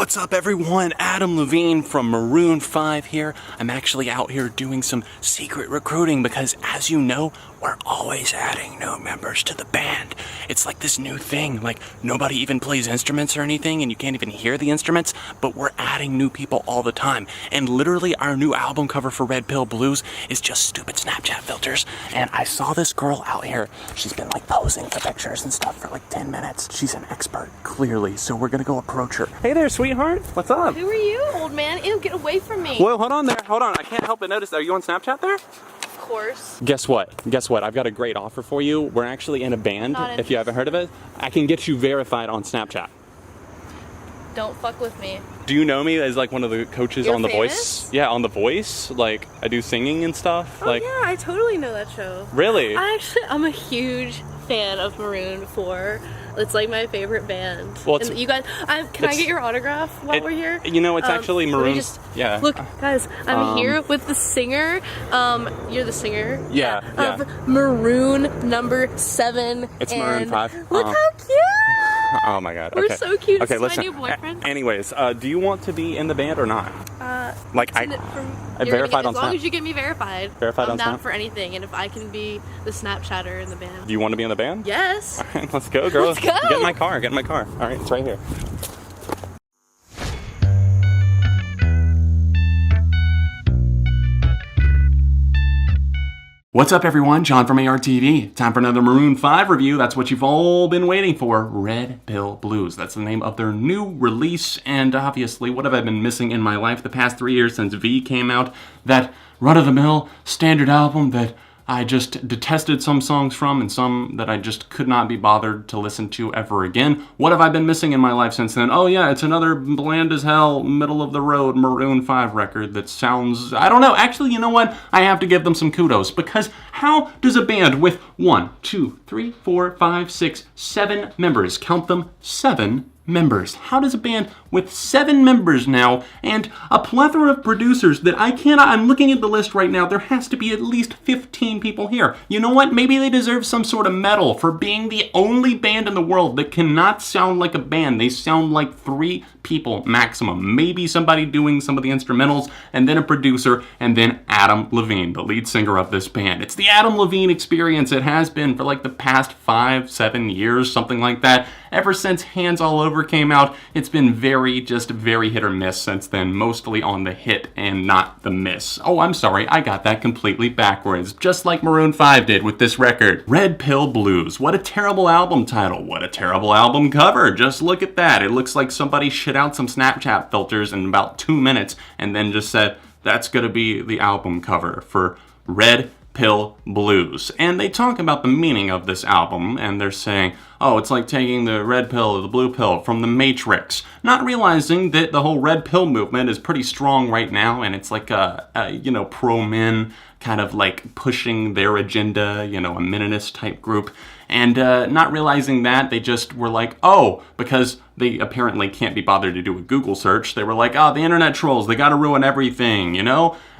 What's up everyone? Adam Levine from Maroon 5 here. I'm actually out here doing some secret recruiting because, as you know, we're always adding new members to the band. It's like this new thing, like nobody even plays instruments or anything and you can't even hear the instruments, but we're adding new people all the time. And literally our new album cover for Red Pill Blues is just stupid Snapchat filters. And I saw this girl out here. She's been like posing for pictures and stuff for like 10 minutes. She's an expert, clearly, so we're gonna go approach her. Hey there, sweetheart. What's up? Who are you, old man? Ew, get away from me. Well, hold on there. Hold on. I can't help but notice. Are you on Snapchat there? Of course. Guess what? Guess what? I've got a great offer for you. We're actually in a band, if you haven't heard of it. I can get you verified on Snapchat. Don't fuck with me. Do you know me as like one of the coaches You're on The famous? Voice? Yeah, on The Voice. Like, I do singing and stuff. Oh yeah, I totally know that show. Really? I'm a huge fan of Maroon 4. It's like my favorite band. Well, and you guys, can I get your autograph while we're here? You know, it's actually Maroon. Yeah. Look, guys, I'm here with the singer. You're the singer. Yeah. Of Maroon number 7. It's Maroon 5. Look how cute! Oh my god. We're okay. so cute. Okay, It's listen. my new boyfriend. Anyways, do you want to be in the band or not? Like I verified on Snap. As long as you get me verified. Verified I'm on down Snap? for anything, and if I can be the Snapchatter in the band. Do you want to be in the band? Yes. All right, let's go, girl. Let's go. Get in my car. Get in my car. All right, it's right here. What's up everyone, John from ARTV. Time for another Maroon 5 review. That's what you've all been waiting for, Red Pill Blues. That's the name of their new release, and obviously, what have I been missing in my life the past 3 years since V came out? That run-of-the-mill standard album that I just detested some songs from and some that I just could not be bothered to listen to ever again. What have I been missing in my life since then? Oh yeah, it's another bland as hell, middle-of-the-road Maroon 5 record that sounds... I don't know. Actually, you know what? I have to give them some kudos, because how does a band with 1, 2, 3, 4, 5, 6, 7 members, count them, 7 members. How does a band with 7 members now and a plethora of producers that I'm looking at the list right now, there has to be at least 15 people here. You know what? Maybe they deserve some sort of medal for being the only band in the world that cannot sound like a band. They sound like 3 people maximum. Maybe somebody doing some of the instrumentals, and then a producer, and then Adam Levine, the lead singer of this band. It's the Adam Levine experience. It has been for like the past 5-7 years, something like that. Ever since Hands All Over came out, it's been just very hit or miss since then, mostly on the hit and not the miss. Oh, I'm sorry, I got that completely backwards, just like Maroon 5 did with this record. Red Pill Blues. What a terrible album title. What a terrible album cover. Just look at that. It looks like somebody shit out some Snapchat filters in about 2 minutes and then just said, that's gonna be the album cover for Red Pill Blues. And they talk about the meaning of this album, and they're saying, oh, it's like taking the red pill or the blue pill from the Matrix. Not realizing that the whole red pill movement is pretty strong right now, and it's like a pro-men kind of like pushing their agenda, a meninist type group. And not realizing that, they just were like, oh, because they apparently can't be bothered to do a Google search, they were like, oh, the internet trolls, they gotta ruin everything,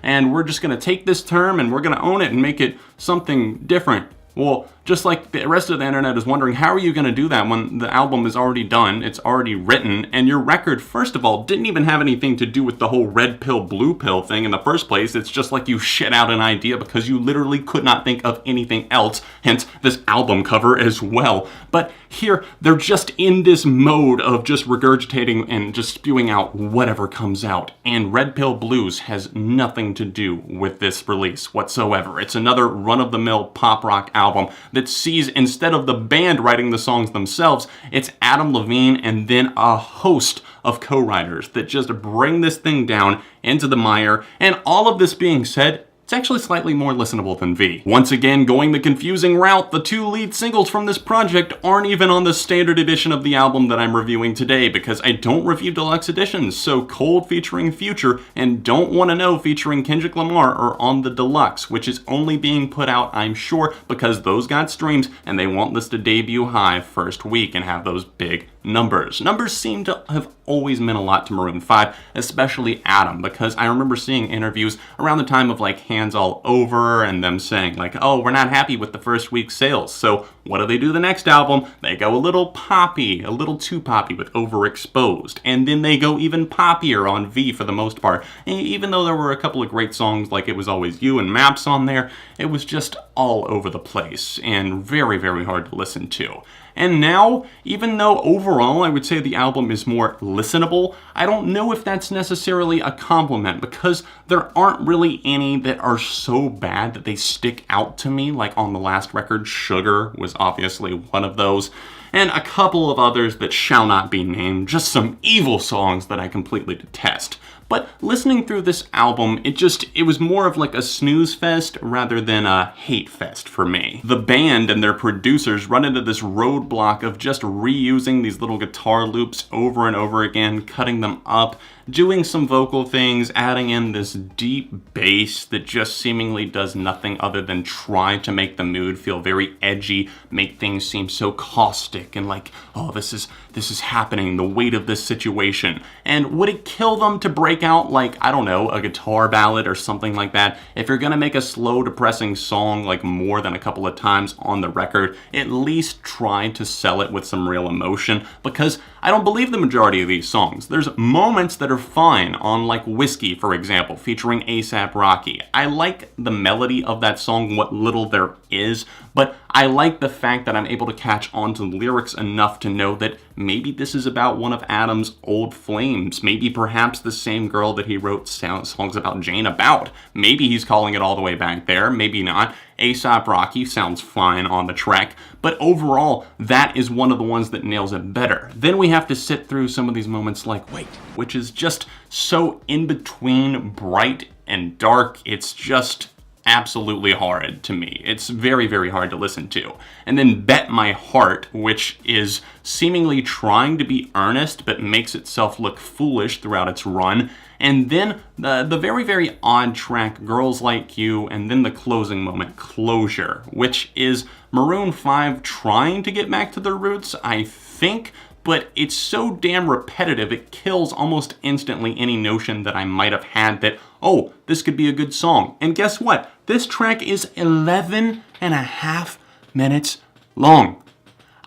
And we're just gonna take this term and we're gonna own it and make it something different. Well, just like the rest of the internet is wondering, how are you going to do that when the album is already done, it's already written, and your record, first of all, didn't even have anything to do with the whole red pill, blue pill thing in the first place. It's just like you shit out an idea because you literally could not think of anything else, hence this album cover as well. But here, they're just in this mode of just regurgitating and just spewing out whatever comes out. And Red Pill Blues has nothing to do with this release whatsoever. It's another run-of-the-mill pop rock album that sees, instead of the band writing the songs themselves, it's Adam Levine and then a host of co-writers that just bring this thing down into the mire. And all of this being said, it's actually slightly more listenable than V. Once again, going the confusing route, the 2 lead singles from this project aren't even on the standard edition of the album that I'm reviewing today, because I don't review deluxe editions, so Cold featuring Future and Don't Wanna Know featuring Kendrick Lamar are on the deluxe, which is only being put out, I'm sure, because those got streams and they want this to debut high first week and have those big numbers. Numbers seem to have always meant a lot to Maroon 5, especially Adam, because I remember seeing interviews around the time of like Hands All Over and them saying like, oh, we're not happy with the first week's sales, so what do the next album? They go a little poppy, a little too poppy with Overexposed, and then they go even poppier on V for the most part. And even though there were a couple of great songs like It Was Always You and Maps on there, it was just all over the place and very, very hard to listen to. And now, even though overall I would say the album is more listenable, I don't know if that's necessarily a compliment because there aren't really any that are so bad that they stick out to me, like on the last record, Sugar was obviously one of those, and a couple of others that shall not be named, just some evil songs that I completely detest. But listening through this album, it was more of like a snooze fest rather than a hate fest for me. The band and their producers run into this roadblock of just reusing these little guitar loops over and over again, cutting them up, doing some vocal things, adding in this deep bass that just seemingly does nothing other than try to make the mood feel very edgy, make things seem so caustic and like, oh, this is happening, the weight of this situation. And would it kill them to break out like, I don't know, a guitar ballad or something like that? If you're gonna make a slow, depressing song like more than a couple of times on the record, at least try to sell it with some real emotion, because I don't believe the majority of these songs. There's moments that are fine on like Whiskey, for example, featuring A$AP Rocky. I like the melody of that song, what little there is, but I like the fact that I'm able to catch on to the lyrics enough to know that maybe this is about one of Adam's old flames. Maybe perhaps the same girl that he wrote songs about Jane about. Maybe he's calling it all the way back there, maybe not. A$AP Rocky sounds fine on the track, but overall, that is one of the ones that nails it better. Then we have to sit through some of these moments like Wait, which is just so in between bright and dark. It's just absolutely horrid to me. It's very, very hard to listen to. And then Bet My Heart, which is seemingly trying to be earnest but makes itself look foolish throughout its run. And then the very, very odd track, Girls Like You, and then the closing moment, Closure, which is Maroon 5 trying to get back to their roots, I think, but it's so damn repetitive, it kills almost instantly any notion that I might have had that, oh, this could be a good song. And guess what? This track is 11 and a half minutes long.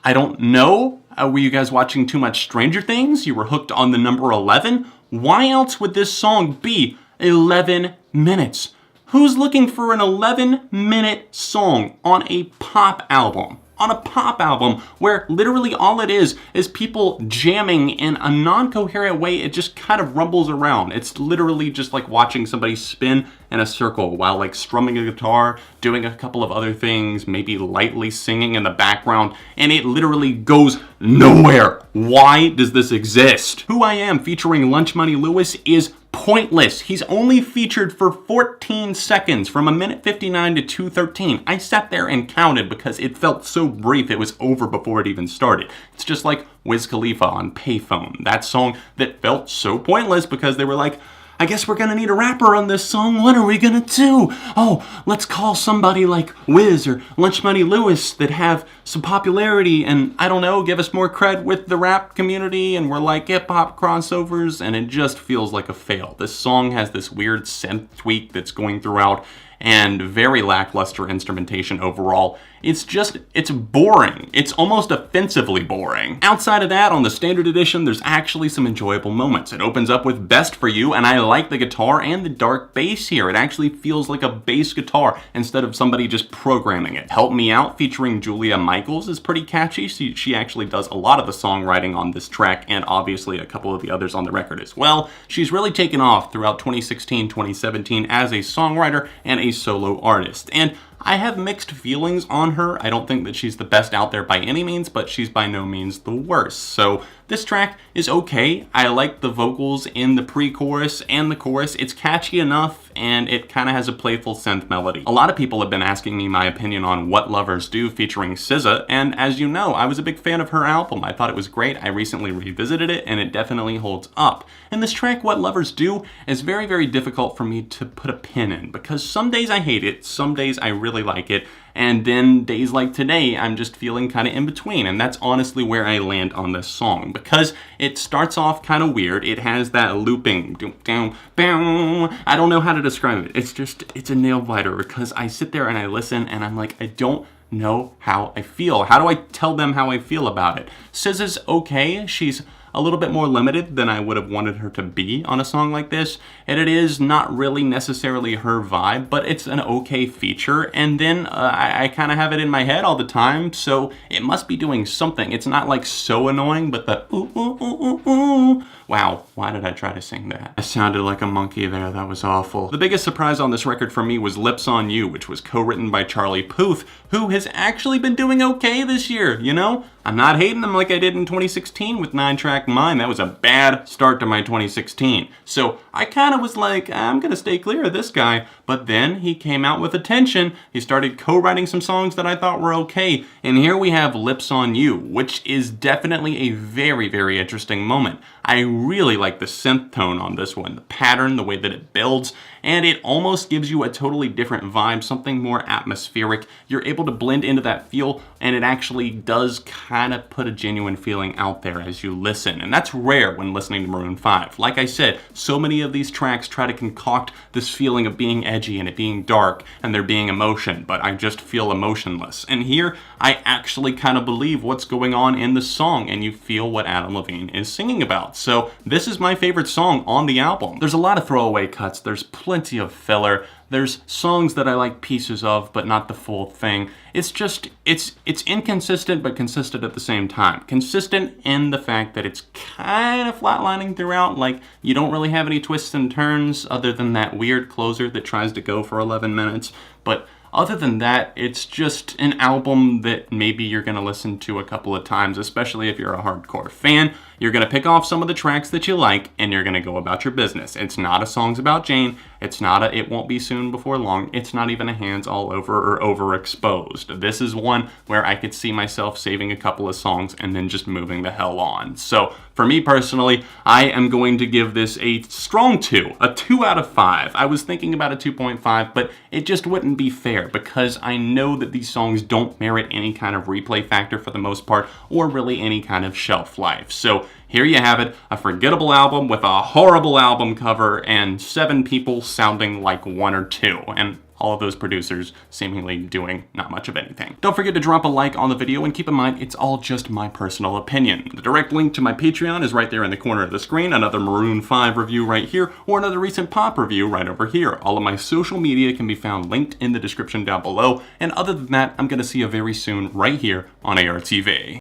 I don't know, were you guys watching too much Stranger Things? You were hooked on the number 11? Why else would this song be 11 minutes? Who's looking for an 11-minute song on a pop album? On a pop album where literally all it is people jamming in a non-coherent way. It just kind of rumbles around. It's literally just like watching somebody spin in a circle while like strumming a guitar, doing a couple of other things, maybe lightly singing in the background, and it literally goes nowhere. Why does this exist? Who I Am featuring Lunch Money Lewis is pointless. He's only featured for 14 seconds from 1:59 to 2:13. I sat there and counted because it felt so brief it was over before it even started. It's just like Wiz Khalifa on Payphone. That song that felt so pointless because they were like, I guess we're gonna need a rapper on this song. What are we gonna do? Oh, let's call somebody like Wiz or Lunch Money Lewis that have some popularity and, I don't know, give us more cred with the rap community, and we're like hip-hop crossovers, and it just feels like a fail. This song has this weird synth tweak that's going throughout and very lackluster instrumentation overall. It's boring. It's almost offensively boring. Outside of that, on the standard edition, there's actually some enjoyable moments. It opens up with Best For You, and I like the guitar and the dark bass here. It actually feels like a bass guitar instead of somebody just programming it. Help Me Out featuring Julia Michaels is pretty catchy. She actually does a lot of the songwriting on this track, and obviously a couple of the others on the record as well. She's really taken off throughout 2016, 2017 as a songwriter and a solo artist. And I have mixed feelings on her. I don't think that she's the best out there by any means, but she's by no means the worst. So this track is okay. I like the vocals in the pre-chorus and the chorus. It's catchy enough, and it kind of has a playful synth melody. A lot of people have been asking me my opinion on What Lovers Do featuring SZA, and as you know, I was a big fan of her album. I thought it was great. I recently revisited it, and it definitely holds up. And this track, What Lovers Do, is very, very difficult for me to put a pin in, because some days I hate it, some days I really really like it. And then days like today, I'm just feeling kind of in between. And that's honestly where I land on this song. Because it starts off kind of weird. It has that looping. I don't know how to describe it. It's a nail biter. Because I sit there and I listen and I'm like, I don't know how I feel. How do I tell them how I feel about it? Sis is okay. She's a little bit more limited than I would have wanted her to be on a song like this, and it is not really necessarily her vibe, but it's an okay feature. And then I kind of have it in my head all the time, so it must be doing something. It's not like so annoying, but the ooh, ooh, ooh, ooh, ooh. Wow, why did I try to sing that? I sounded like a monkey there, that was awful. The biggest surprise on this record for me was Lips on You, which was co-written by Charlie Puth, who has actually been doing okay this year, you know? I'm not hating him like I did in 2016 with 9-Track Mind. That was a bad start to my 2016. So I kind of was like, I'm gonna stay clear of this guy. But then he came out with attention. He started co-writing some songs that I thought were okay. And here we have Lips on You, which is definitely a very, very interesting moment. I really like the synth tone on this one, the pattern, the way that it builds, and it almost gives you a totally different vibe, something more atmospheric. You're able to blend into that feel, and it actually does kind of put a genuine feeling out there as you listen, and that's rare when listening to Maroon 5. Like I said, so many of these tracks try to concoct this feeling of being edgy and it being dark and there being emotion, but I just feel emotionless. And here, I actually kind of believe what's going on in the song, and you feel what Adam Levine is singing about. So this is my favorite song on the album. There's a lot of throwaway cuts, there's plenty of filler, there's songs that I like pieces of, but not the full thing. It's just, it's inconsistent, but consistent at the same time. Consistent in the fact that it's kind of flatlining throughout, like you don't really have any twists and turns other than that weird closer that tries to go for 11 minutes, but other than that, it's just an album that maybe you're going to listen to a couple of times, especially if you're a hardcore fan. You're going to pick off some of the tracks that you like, and you're going to go about your business. It's not a Songs About Jane. It's not a It Won't Be Soon Before Long. It's not even a Hands All Over or Overexposed. This is one where I could see myself saving a couple of songs and then just moving the hell on. So for me personally, I am going to give this a strong 2, a 2 out of 5. I was thinking about a 2.5, but it just wouldn't be fair because I know that these songs don't merit any kind of replay factor for the most part, or really any kind of shelf life. So here you have it, a forgettable album with a horrible album cover and 7 people sounding like 1 or 2, and all of those producers seemingly doing not much of anything. Don't forget to drop a like on the video, and keep in mind, it's all just my personal opinion. The direct link to my Patreon is right there in the corner of the screen, another Maroon 5 review right here, or another recent pop review right over here. All of my social media can be found linked in the description down below, and other than that, I'm gonna see you very soon right here on ARTV.